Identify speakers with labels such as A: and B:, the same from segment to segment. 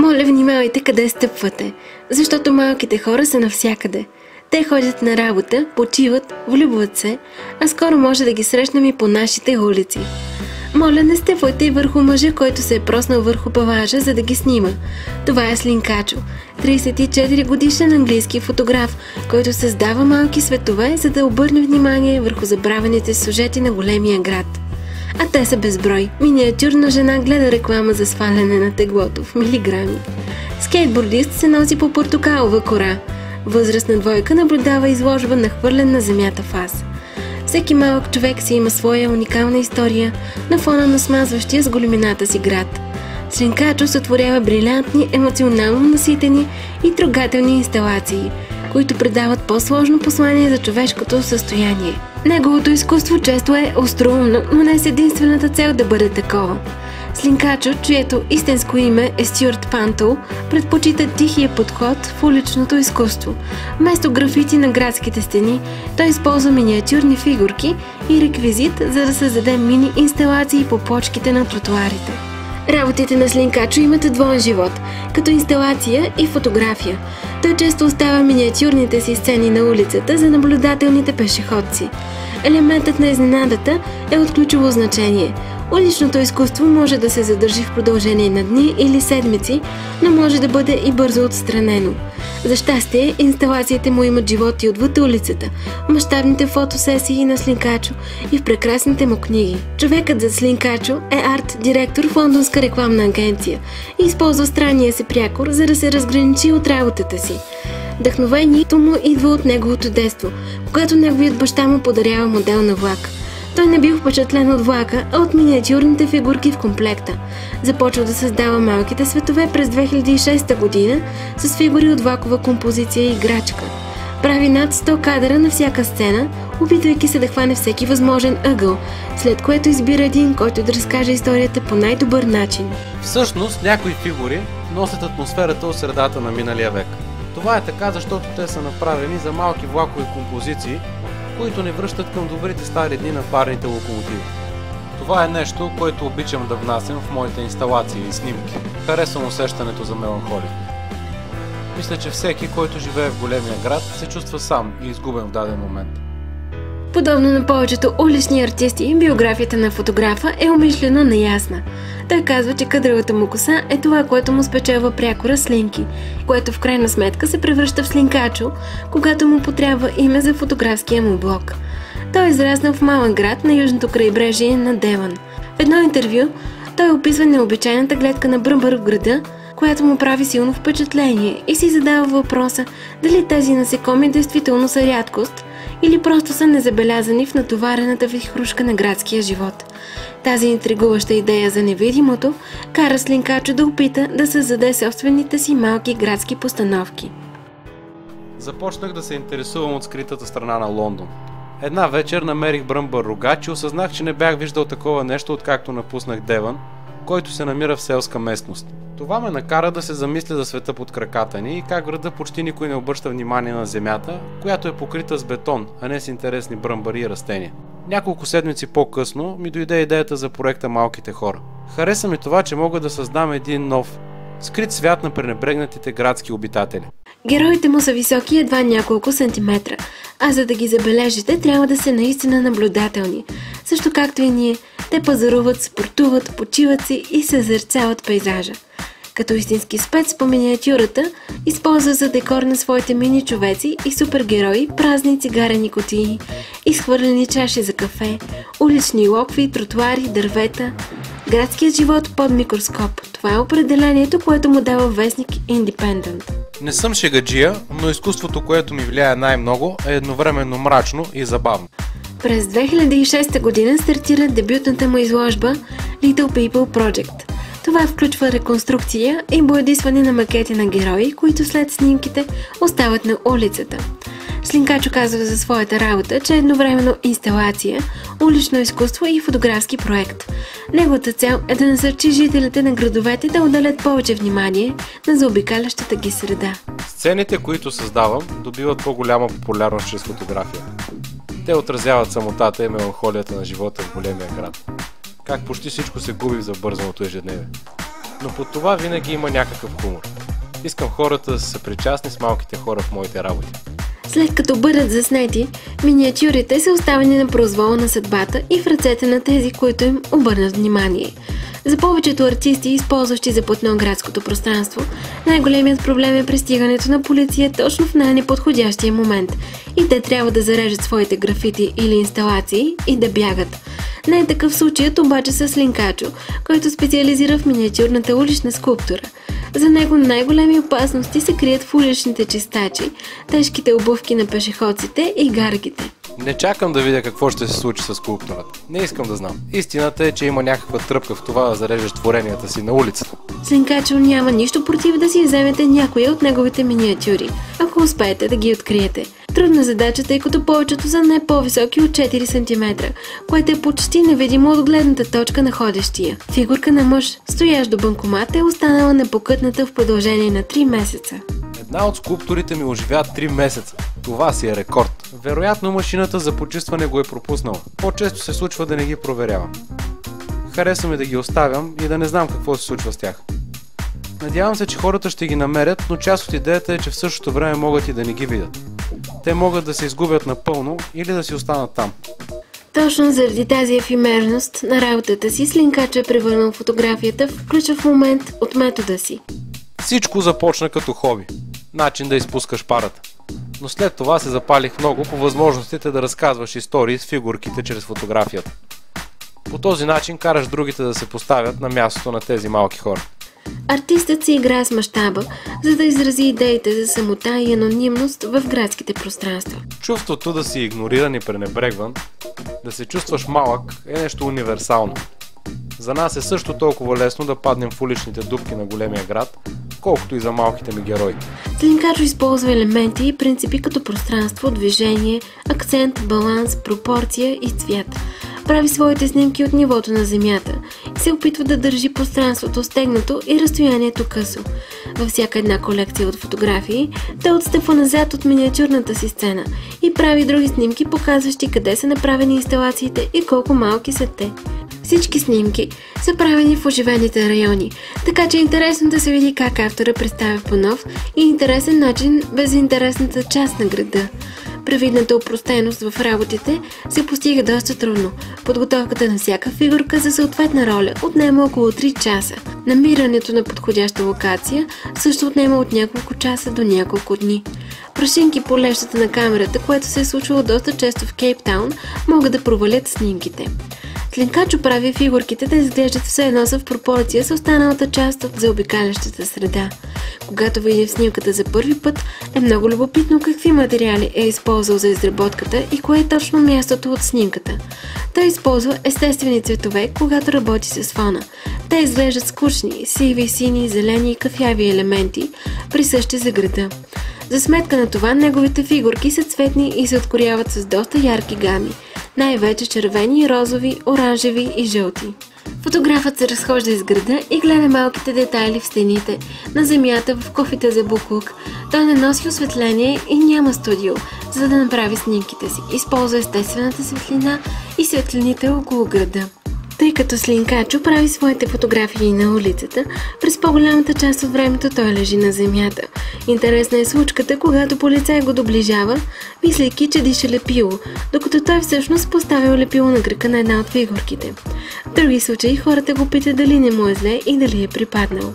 A: Моля, внимавайте къде стъпвате, защото малките хора са навсякъде. Те ходят на работа, почиват, влюбват се, а скоро може да ги срещнем и по нашите улици. Моля, не стъпвайте и върху мъжа, който се е проснал върху паважа, за да ги снима. Това е Слинкачо, 34 годишен английски фотограф, който създава малки светове, за да обърне внимание върху забравените сюжети на големия град. А те са безброй. Миниатюрна жена гледа реклама за сваляне на теглото в милиграми. Скейтбордист се носи по портокалова кора. Възрастна двойка наблюдава изложба нахвърлен на земята фас. Всеки малък човек си има своя уникална история на фона на смазващия с големината си град. Слинкачо сътворява брилянтни, емоционално наситени и трогателни инсталации, които предават по-сложно послание за човешкото състояние. Неговото изкуство често е остроумно, но не с единствената цел да бъде такова. Слинкачо, чието истинско име е Стюарт Пантъл, предпочита тихия подход в уличното изкуство. Вместо графити на градските стени, той използва миниатюрни фигурки и реквизит, за да създаде мини-инсталации по плочките на тротуарите. Работите на Слинкачо имат двоен живот, като инсталация и фотография. Той често оставя миниатюрните си сцени на улицата за наблюдателните пешеходци. Елементът на изненадата е от ключово значение. Уличното изкуство може да се задържи в продължение на дни или седмици, но може да бъде и бързо отстранено. За щастие, инсталациите му имат живот и отвъд улицата, в мащабните фотосесии на Слинкачо и в прекрасните му книги. Човекът за Слинкачо е арт-директор в лондонска рекламна агенция и използва странния си прякор, за да се разграничи от работата си. Вдъхновението му идва от неговото детство, когато неговият баща му подарява модел на влак. Той не бил впечатлен от влака, а от миниатюрните фигурки в комплекта. Започва да създава малките светове през 2006 година с фигури от влакова композиция и играчка. Прави над 100 кадъра на всяка сцена, опитвайки се да хване всеки възможен ъгъл, след което избира един, който да разкаже историята по най-добър начин.
B: Всъщност, някои фигури носят атмосферата от средата на миналия век. Това е така, защото те са направени за малки влакови композиции, които ни връщат към добрите стари дни на парните локомотиви. Това е нещо, което обичам да внасям в моите инсталации и снимки. Харесвам усещането за меланхолия. Мисля, че всеки, който живее в големия град, се чувства сам и изгубен в даден момент.
A: Подобно на повечето улични артисти, биографията на фотографа е умишлено неясна. Той казва, че кадровата му коса е това, което му спечелва прякора Слинки, което в крайна сметка се превръща в Слинкачо, когато му потрябва име за фотографския му блог. Той е израснал в малък град на южното крайбрежие на Девън. В едно интервю той описва необичайната гледка на бръмбър в града, която му прави силно впечатление и си задава въпроса дали тези насекоми действително са рядкост или просто са незабелязани в натоварената вихрушка на градския живот. Тази интригуваща идея за невидимото кара Слинкачо да опита да създаде собствените си малки градски постановки.
B: Започнах да се интересувам от скритата страна на Лондон. Една вечер намерих бръмбър рогач и осъзнах, че не бях виждал такова нещо, откакто напуснах Девън, който се намира в селска местност. Това ме накара да се замисля за света под краката ни и как в града почти никой не обръща внимание на земята, която е покрита с бетон, а не с интересни бръмбари и растения. Няколко седмици по-късно ми дойде идеята за проекта Малките хора. Хареса ми това, че мога да създам един нов, скрит свят на пренебрегнатите градски обитатели.
A: Героите му са високи едва няколко сантиметра, а за да ги забележите, трябва да са наистина наблюдателни. Също както и ние, те пазаруват, спортуват, почиват си и съзерцават пейзажа. Като истински спец по миниатюрата, използва за декор на своите мини човеци и супергерои празни цигарени кутии, изхвърлени чаши за кафе, улични локви, тротуари, дървета. Градският живот под микроскоп. Това е определението, което му дава вестник Independent.
B: Не съм шегаджия, но изкуството, което ми влияе най-много, е едновременно мрачно и забавно.
A: През 2006 година стартира дебютната му изложба Little People Project. Това включва реконструкция и боядисване на макети на герои, които след снимките остават на улицата. Слинкачо казва за своята работа, че е едновременно инсталация, улично изкуство и фотографски проект. Неговата цел е да насърчи жителите на градовете да отделят повече внимание на заобикалящата ги среда.
B: Сцените, които създавам, добиват по-голяма популярност чрез фотография. Те отразяват самотата и меланхолията на живота в големия град. Как почти всичко се губи в забързаното ежедневие. Но по това винаги има някакъв хумор. Искам хората да са съпричастни с малките хора в моите работи.
A: След като бъдат заснети, миниатюрите са оставени на произвола на съдбата и в ръцете на тези, които им обърнат внимание. За повечето артисти, използващи за платно градското пространство, най-големият проблем е пристигането на полиция точно в най-неподходящия момент и те трябва да зарежат своите графити или инсталации и да бягат. Не е такъв случаят обаче с Линкачо, който специализира в миниатюрната улична скулптура. За него най-големи опасности се крият в уличните чистачи, тежките обувки на пешеходците и гаргите.
B: Не чакам да видя какво ще се случи с скулптурата. Не искам да знам. Истината е, че има някаква тръпка в това да зарежеш творенията си на улицата.
A: Сленкачо няма нищо против да си вземете някоя от неговите миниатюри, ако успеете да ги откриете. Трудна задача, тъй като повечето са не по-високи от 4 см, което е почти невидимо от гледната точка на ходещия. Фигурка на мъж, стоящ до банкомат, е останала непокътната в продължение на 3 месеца.
B: Една от скулптурите ми оживя 3 месеца. Това си е рекорд. Вероятно машината за почистване го е пропуснала. По-често се случва да не ги проверявам. Харесва ми да ги оставям и да не знам какво се случва с тях. Надявам се, че хората ще ги намерят, но част от идеята е, че в същото време могат и да не ги видят. Те могат да се изгубят напълно или да си останат там.
A: Точно заради тази ефимерност на работата си, Слинкачо е превърнал фотографията в ключов момент от метода си.
B: Всичко започна като хоби. Начин да изпускаш парата. Но след това се запалих много по възможностите да разказваш истории с фигурките чрез фотографията. По този начин караш другите да се поставят на мястото на тези малки хора.
A: Артистът си играе с мащаба, за да изрази идеите за самота и анонимност в градските пространства.
B: Чувството да си игнориран и пренебрегван, да се чувстваш малък, е нещо универсално. За нас е също толкова лесно да паднем в уличните дупки на големия град, колкото и за малките ми герои.
A: Слинкачо използва елементи и принципи като пространство, движение, акцент, баланс, пропорция и цвят. Прави своите снимки от нивото на земята и се опитва да държи пространството стегнато и разстоянието късо. Във всяка една колекция от фотографии той отстъпва назад от миниатюрната си сцена и прави други снимки, показващи къде са направени инсталациите и колко малки са те. Всички снимки са правени в оживените райони, така че е интересно да се види как автора представя по нов и интересен начин безинтересната част на града. Привидната опростеност в работите се постига доста трудно. Подготовката на всяка фигурка за съответна роля отнема около 3 часа. Намирането на подходяща локация също отнема от няколко часа до няколко дни. Прашинки по лещата на камерата, което се е случвало доста често в Кейптаун, могат да провалят снимките. Слинкачо прави фигурките да изглеждат все едно са в пропорция с останалата част от заобикалящата среда. Когато види в снимката за първи път, е много любопитно какви материали е използвал за изработката и кое е точно мястото от снимката. Той използва естествени цветове, когато работи с фона. Те изглеждат скучни, сиви, сини, зелени и кафяви елементи, присъщи за града. За сметка на това, неговите фигурки са цветни и се откоряват с доста ярки гами, най-вече червени, розови, оранжеви и жълти. Фотографът се разхожда из града и гледа малките детайли в стените, на земята, в кофите за буклук. Той не носи осветление и няма студио, за да направи снимките си. Използва естествената светлина и светлините около града. Тъй като Слинкачо прави своите фотографии на улицата, през по-голямата част от времето той лежи на земята. Интересна е случката, когато полицай го доближава, мислейки, че диша лепило, докато той всъщност поставил лепило на гръка на една от фигурките. В други случаи хората го питат дали не му е зле и дали е припаднал.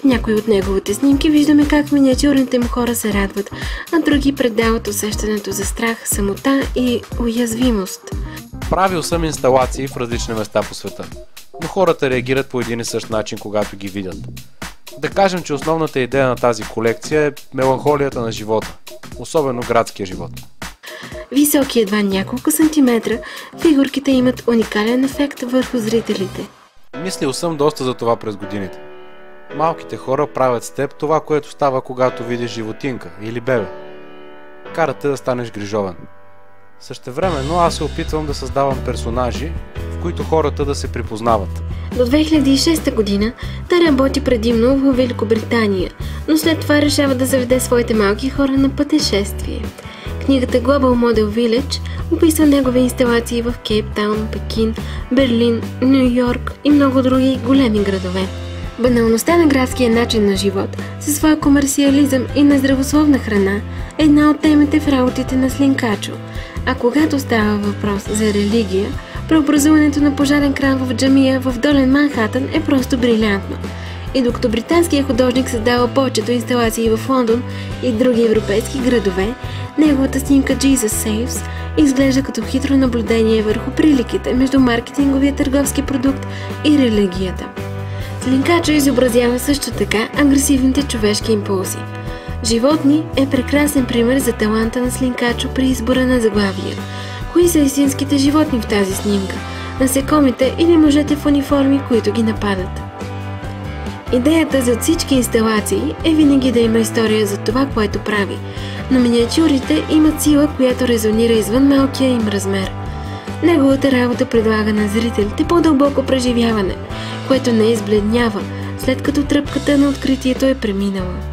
A: В някои от неговите снимки виждаме как миниатюрните му хора се радват, а други предават усещането за страх, самота и уязвимост.
B: Правил съм инсталации в различни места по света, но хората реагират по един и същ начин, когато ги видят. Да кажем, че основната идея на тази колекция е меланхолията на живота, особено градския живот.
A: Високи едва няколко сантиметра, фигурките имат уникален ефект върху зрителите.
B: Мислил съм доста за това през годините. Малките хора правят с теб това, което става, когато видиш животинка или бебе. Карат те да станеш грижовен. Същевременно аз се опитвам да създавам персонажи, в които хората да се припознават.
A: До 2006 година той работи предимно в Великобритания, но след това решава да заведе своите малки хора на пътешествие. Книгата Global Model Village описва негови инсталации в Кейптаун, Пекин, Берлин, Ню Йорк и много други големи градове. Баналността на градския начин на живот, със своя комерциализъм и нездравословна храна, е една от темите в работите на Слинкачо. А когато става въпрос за религия, преобразуването на пожарен кран в джамия в долен Манхатън е просто брилянтно. И докато британският художник създава повечето инсталации в Лондон и други европейски градове, неговата снимка Jesus Saves изглежда като хитро наблюдение върху приликите между маркетинговия търговски продукт и религията. Слинкачо изобразява също така агресивните човешки импулси. Животни е прекрасен пример за таланта на Слинкачо при избора на заглавия. Кои са истинските животни в тази снимка? Насекомите или мъжете в униформи, които ги нападат? Идеята за всички инсталации е винаги да има история за това, което прави, но миниатюрите имат сила, която резонира извън малкия им размер. Неговата работа предлага на зрителите по-дълбоко преживяване, което не избледнява, след като тръпката на откритието е преминала.